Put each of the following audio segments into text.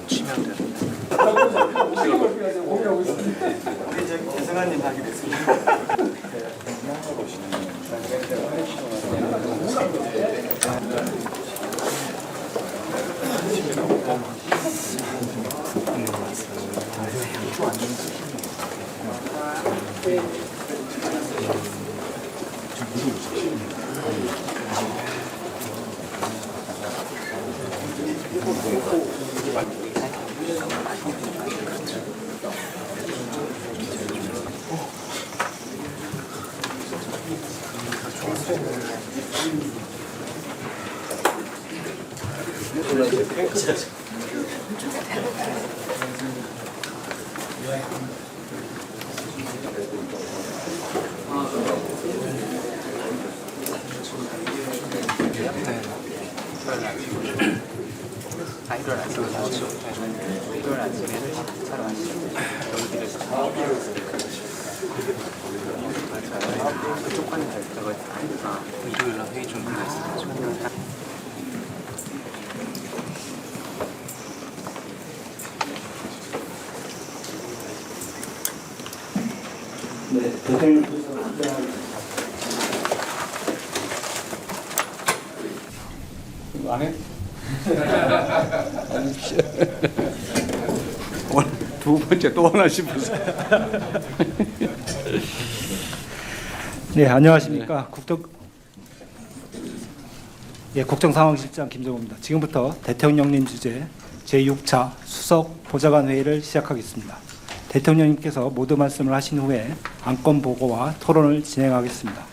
치면 돼. 우리 저기 개성아님 하게 됐습니다. 일요일 아침에 나오죠. 일요일 아침에 차로 가시죠. 맞아요. 그쪽 관이 될 때가 일요일날 회의 준비가 있어요. 네, 대통령 안 해? 오늘 두 번째 또 하나 싶어서. 네, 안녕하십니까. 국정상황실장 김정호입니다. 지금부터 대통령님 주재 제6차 수석 보좌관 회의를 시작하겠습니다. 대통령님께서 모두 말씀을 하신 후에 안건 보고와 토론을 진행하겠습니다.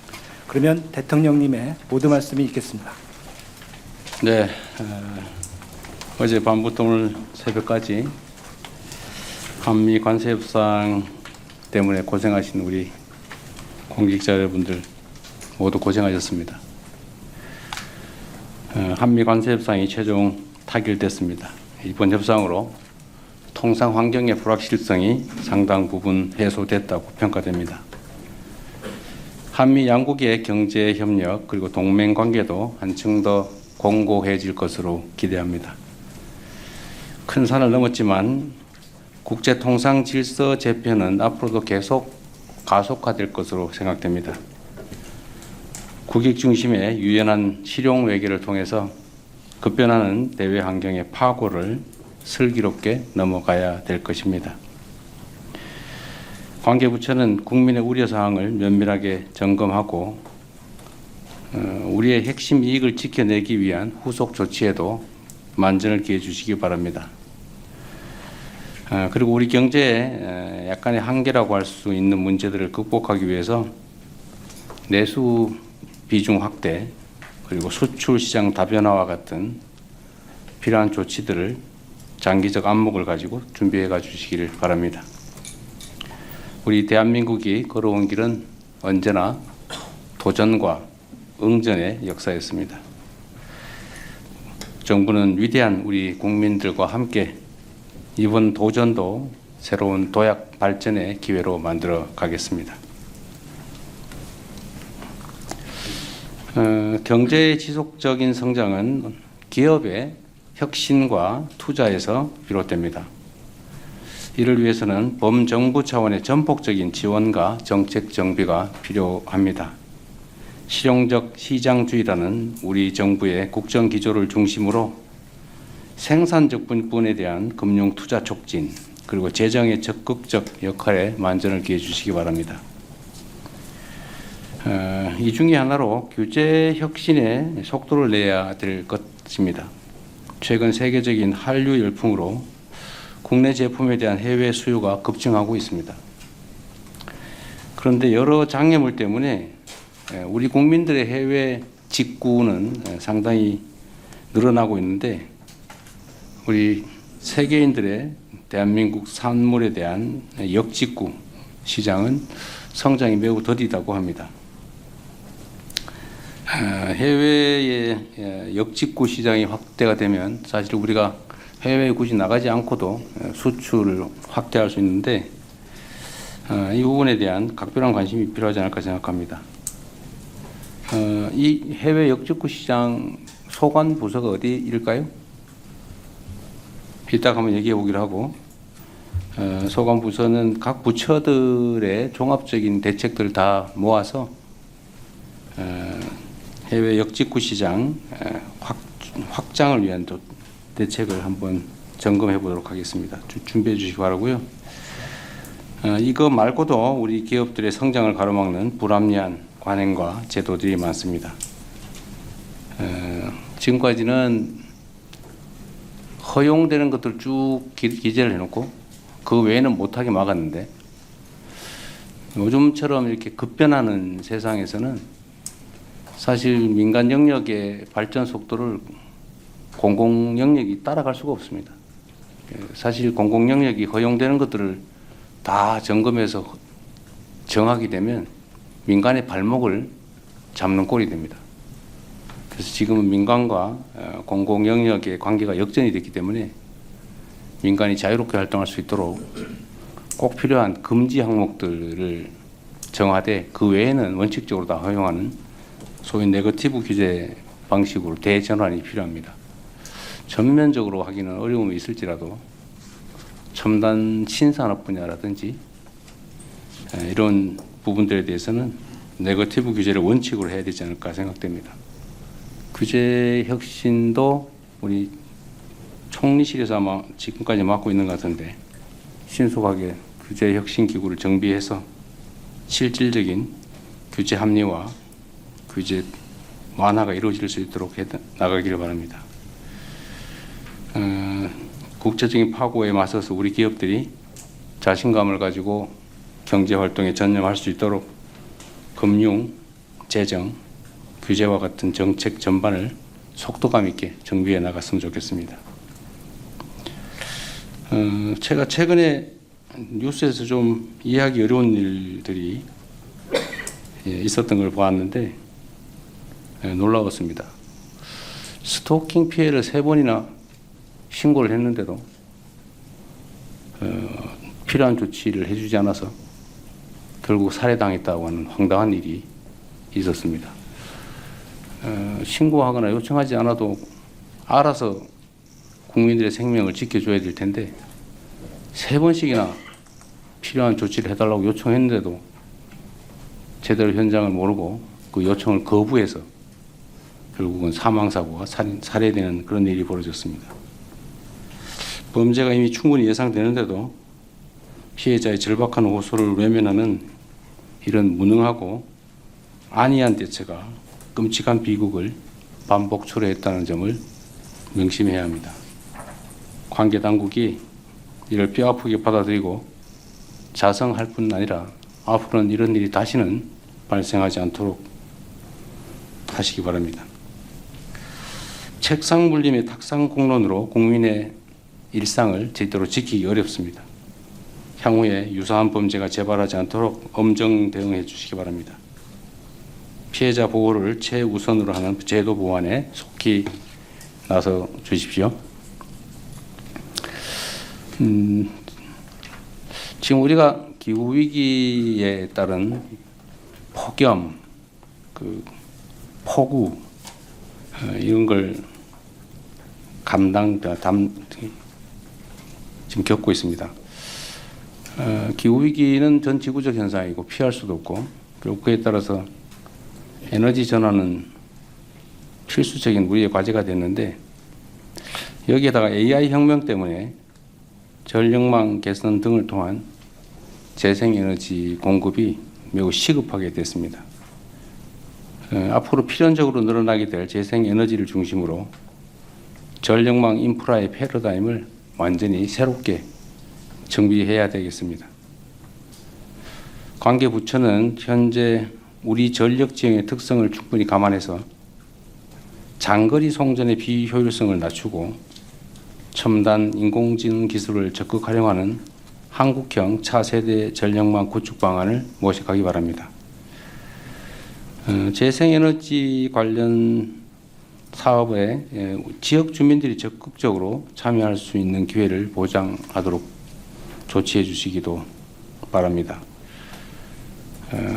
그러면 대통령님의 모두 말씀이 있겠습니다. 네, 어제 밤부터 오늘 새벽까지 한미 관세 협상 때문에 고생하신 우리 공직자 여러분들 모두 고생하셨습니다. 한미 관세 협상이 최종 타결됐습니다. 이번 협상으로 통상 환경의 불확실성이 상당 부분 해소됐다고 평가됩니다. 한미 양국의 경제 협력 그리고 동맹 관계도 한층 더 공고해질 것으로 기대합니다. 큰 산을 넘었지만 국제 통상 질서 재편은 앞으로도 계속 가속화될 것으로 생각됩니다. 국익 중심의 유연한 실용 외교를 통해서 급변하는 대외 환경의 파고를 슬기롭게 넘어가야 될 것입니다. 관계부처는 국민의 우려사항을 면밀하게 점검하고 우리의 핵심 이익을 지켜내기 위한 후속 조치에도 만전을 기해 주시기 바랍니다. 그리고 우리 경제에 약간의 한계라고 할 수 있는 문제들을 극복하기 위해서 내수 비중 확대 그리고 수출 시장 다변화와 같은 필요한 조치들을 장기적 안목을 가지고 준비해 가 주시기를 바랍니다. 우리 대한민국이 걸어온 길은 언제나 도전과 응전의 역사였습니다. 정부는 위대한 우리 국민들과 함께 이번 도전도 새로운 도약 발전의 기회로 만들어 가겠습니다. 경제의 지속적인 성장은 기업의 혁신과 투자에서 비롯됩니다. 이를 위해서는 범정부 차원의 전폭적인 지원과 정책 정비가 필요합니다. 실용적 시장주의라는 우리 정부의 국정 기조를 중심으로 생산적 부분에 대한 금융 투자 촉진 그리고 재정의 적극적 역할에 만전을 기해 주시기 바랍니다. 이 중에 하나로 규제 혁신에 속도를 내야 될 것입니다. 최근 세계적인 한류 열풍으로 국내 제품에 대한 해외 수요가 급증하고 있습니다. 그런데 여러 장애물 때문에 우리 국민들의 해외 직구는 상당히 늘어나고 있는데 우리 세계인들의 대한민국 산물에 대한 역직구 시장은 성장이 매우 더디다고 합니다. 해외의 역직구 시장이 확대가 되면 사실 우리가 해외에 굳이 나가지 않고도 수출을 확대할 수 있는데 이 부분에 대한 각별한 관심이 필요하지 않을까 생각합니다. 이 해외 역직구 시장 소관 부서가 어디일까요? 이따가 한번 얘기해 보기로 하고, 소관 부서는 각 부처들의 종합적인 대책들을 다 모아서 해외 역직구 시장 확장을 위한 또 대책을 한번 점검해 보도록 하겠습니다. 준비해 주시기 바라고요. 이거 말고도 우리 기업들의 성장을 가로막는 불합리한 관행과 제도들이 많습니다. 지금까지는 허용되는 것들 쭉 기재를 해놓고 그 외에는 못하게 막았는데, 요즘처럼 이렇게 급변하는 세상에서는 사실 민간 영역의 발전 속도를 공공 영역이 따라갈 수가 없습니다. 사실 공공 영역이 허용되는 것들을 다 점검해서 정하게 되면 민간의 발목을 잡는 꼴이 됩니다. 그래서 지금은 민간과 공공 영역의 관계가 역전이 됐기 때문에 민간이 자유롭게 활동할 수 있도록 꼭 필요한 금지 항목들을 정하되 그 외에는 원칙적으로 다 허용하는 소위 네거티브 규제 방식으로 대전환이 필요합니다. 전면적으로 하기는 어려움이 있을지라도 첨단 신산업 분야라든지 이런 부분들에 대해서는 네거티브 규제를 원칙으로 해야 되지 않을까 생각됩니다. 규제 혁신도 우리 총리실에서 아마 지금까지 맡고 있는 것 같은데, 신속하게 규제 혁신 기구를 정비해서 실질적인 규제 합리화, 규제 완화가 이루어질 수 있도록 나가기를 바랍니다. 국제적인 파고에 맞서서 우리 기업들이 자신감을 가지고 경제 활동에 전념할 수 있도록 금융, 재정, 규제와 같은 정책 전반을 속도감 있게 정비해 나갔으면 좋겠습니다. 제가 최근에 뉴스에서 좀 이해하기 어려운 일들이 있었던 걸 보았는데 놀라웠습니다. 스토킹 피해를 3번이나 신고를 했는데도 필요한 조치를 해주지 않아서 결국 살해당했다고 하는 황당한 일이 있었습니다. 신고하거나 요청하지 않아도 알아서 국민들의 생명을 지켜줘야 될 텐데 3번씩이나 필요한 조치를 해달라고 요청했는데도 제대로 현장을 모르고 그 요청을 거부해서 결국은 사망사고가 살해되는 그런 일이 벌어졌습니다. 범죄가 이미 충분히 예상되는데도 피해자의 절박한 호소를 외면하는 이런 무능하고 안이한 대처가 끔찍한 비극을 반복 초래했다는 점을 명심해야 합니다. 관계 당국이 이를 뼈아프게 받아들이고 자성할 뿐 아니라 앞으로는 이런 일이 다시는 발생하지 않도록 하시기 바랍니다. 책상 물림의 탁상 공론으로 국민의 일상을 제대로 지키기 어렵습니다. 향후에 유사한 범죄가 재발하지 않도록 엄정 대응해 주시기 바랍니다. 피해자 보호를 최우선으로 하는 제도 보완에 속히 나서 주십시오. 지금 우리가 기후 위기에 따른 폭염, 폭우 이런 걸 지금 겪고 있습니다. 기후 위기는 전 지구적 현상이고 피할 수도 없고, 그리고 그에 따라서 에너지 전환은 필수적인 우리의 과제가 됐는데, 여기에다가 AI 혁명 때문에 전력망 개선 등을 통한 재생에너지 공급이 매우 시급하게 됐습니다. 앞으로 필연적으로 늘어나게 될 재생에너지를 중심으로 전력망 인프라의 패러다임을 완전히 새롭게 정비해야 되겠습니다. 관계 부처는 현재 우리 전력 지형의 특성을 충분히 감안해서 장거리 송전의 비효율성을 낮추고 첨단 인공지능 기술을 적극 활용하는 한국형 차세대 전력망 구축 방안을 모색하기 바랍니다. 재생에너지 관련 사업에 지역 주민들이 적극적으로 참여할 수 있는 기회를 보장하도록 조치해 주시기도 바랍니다.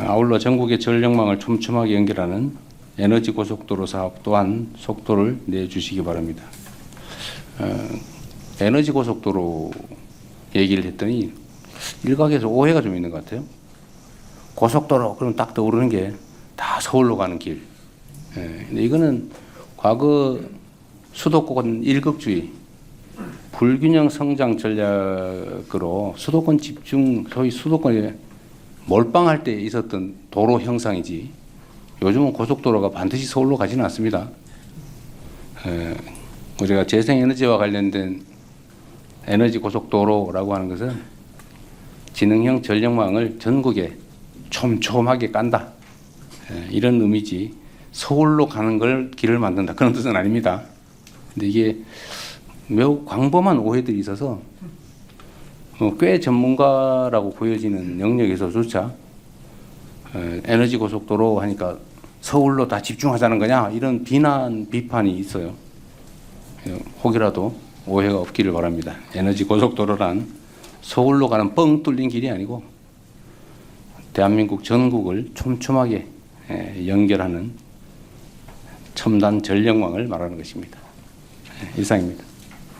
아울러 전국의 전력망을 촘촘하게 연결하는 에너지 고속도로 사업 또한 속도를 내주시기 바랍니다. 에너지 고속도로 얘기를 했더니 일각에서 오해가 좀 있는 것 같아요. 고속도로 그럼 딱 떠오르는 게 다 서울로 가는 길. 근데 이거는 과거 수도권 일극주의, 불균형 성장 전략으로 수도권 집중, 소위 수도권에 몰빵할 때 있었던 도로 형상이지 요즘은 고속도로가 반드시 서울로 가지는 않습니다. 우리가 재생에너지와 관련된 에너지 고속도로라고 하는 것은 지능형 전력망을 전국에 촘촘하게 깐다. 이런 의미지 서울로 가는 걸 길을 만든다. 그런 뜻은 아닙니다. 근데 이게 매우 광범한 오해들이 있어서 꽤 전문가라고 보여지는 영역에서조차 에너지 고속도로 하니까 서울로 다 집중하자는 거냐 이런 비난 비판이 있어요. 혹이라도 오해가 없기를 바랍니다. 에너지 고속도로란 서울로 가는 뻥 뚫린 길이 아니고 대한민국 전국을 촘촘하게 연결하는 첨단 전력망을 말하는 것입니다. 이상입니다.